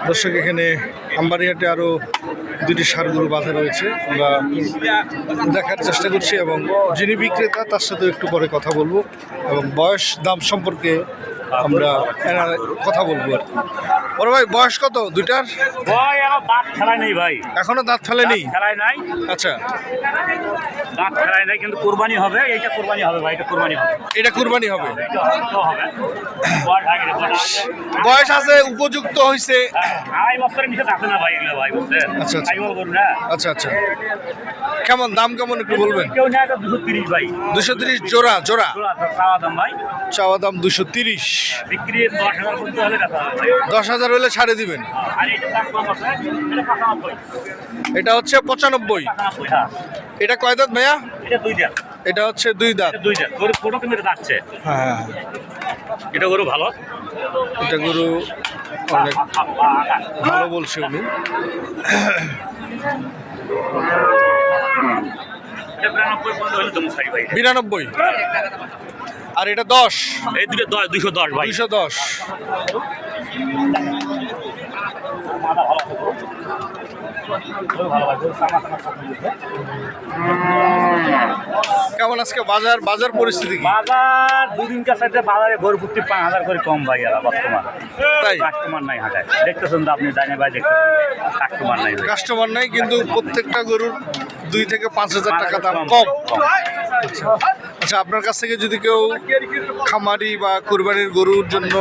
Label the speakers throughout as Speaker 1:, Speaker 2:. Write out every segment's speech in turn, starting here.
Speaker 1: দর্শক এখানে আমবাড়িহাটে আরও দুটি ষাঁড় গরু বাঁধা রয়েছে, আমরা দেখার চেষ্টা করছি এবং যিনি বিক্রেতা তার সাথে একটু পরে কথা বলবো এবং বয়স দাম সম্পর্কে আমরা কথা বলবো আর কি। বড় ভাই বয়স কত দুইটার?
Speaker 2: দাঁত ফেলায় নেই ভাই,
Speaker 1: এখনো দাঁত ফেলে নেই?
Speaker 2: ফেলায় নাই।
Speaker 1: আচ্ছা,
Speaker 2: দাঁত ফেলায় নাই, কিন্তু কোরবানি হবে। এইটা কোরবানি হবে ভাই, এটা কোরবানি হবে।
Speaker 1: এটা কুরবানি হবে।
Speaker 2: হবে
Speaker 1: বয়স আছে, উপযুক্ত হয়েছে।
Speaker 2: আড়াই বছরের নিচে থাকে না ভাই এগুলো ভাই, বুঝছেন?
Speaker 1: আচ্ছা, আচ্ছা।
Speaker 2: তাই বলবো না।
Speaker 1: আচ্ছা আচ্ছা, কেমন দাম কেমন একটু বলবেন?
Speaker 2: কেউ নেয় তো 230 ভাই।
Speaker 1: 230 জোড়া? জোড়া
Speaker 2: জোড়া চাওয়া দাম ভাই,
Speaker 1: চাওয়া দাম 230।
Speaker 2: বিক্রি 10,000 করতে হলে কথা হবে ভাই।
Speaker 1: 10,000 হলে ছাড়ে দিবেন।
Speaker 2: আর এটা দাম কম আছে, এটা 95।
Speaker 1: এটা হচ্ছে 95।
Speaker 2: 95, হ্যাঁ।
Speaker 1: এটা কয় দাঁত ভাইয়া?
Speaker 2: এটা 2 দাঁত।
Speaker 1: এটা হচ্ছে 2 দাঁত।
Speaker 2: এটা 2 দাঁত। গরু ছোট কিন্তু এটা যাচ্ছে।
Speaker 1: হ্যাঁ,
Speaker 2: এটা গরু ভালো।
Speaker 1: এটা গরু অনেক ভালো বলছে উনি।
Speaker 2: এটা 92 পর্যন্ত হলে তো মুসারি ভাই।
Speaker 1: 92। আর এটা 10?
Speaker 2: এই দুটো 210 ভাই।
Speaker 1: 210। কেমন আজকে বাজার পরিস্থিতি কি?
Speaker 2: বাজার দুদিনকার সাথে বাজারে গরু প্রতি 5,000 করে কম ভাই এরা বর্তমান।
Speaker 1: তাই?
Speaker 2: কাস্টমার নাই হাজার, দেখতেছেন তো আপনি ডাইনে ভাই, দেখতেছেন কাস্টমার নাই।
Speaker 1: কাস্টমার নাই, কিন্তু প্রত্যেকটা গরুর 2 থেকে 5,000 টাকা দাম কম। আচ্ছা, আপনার কাছ থেকে যদি কেউ খামারি বা কুরবানির গরুর জন্য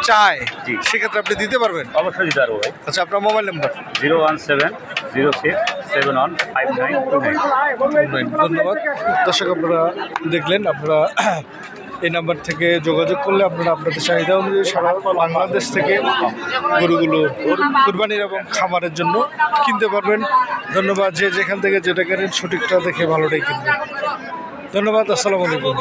Speaker 1: চায়,
Speaker 2: জি,
Speaker 1: সেক্ষেত্রে আপনি দিতে পারবেন?
Speaker 2: অবশ্যই দিতে পারবো ভাই।
Speaker 1: আচ্ছা, আপনার মোবাইল নাম্বার?
Speaker 2: 01706715929।
Speaker 1: ধন্যবাদ। দর্শক, আপনারা দেখলেন, আপনারা এই নাম্বার থেকে যোগাযোগ করলে আপনারা আপনাদের চাহিদা অনুযায়ী সারা বাংলাদেশ থেকে গরুগুলো কুরবানির এবং খামারের জন্য কিনতে পারবেন। ধন্যবাদ। যে যেখান থেকে যেটা কেনেন সঠিকটা দেখে ভালোটাই কিনবেন। ধন্যবাদ। আসসালামু আলাইকুম।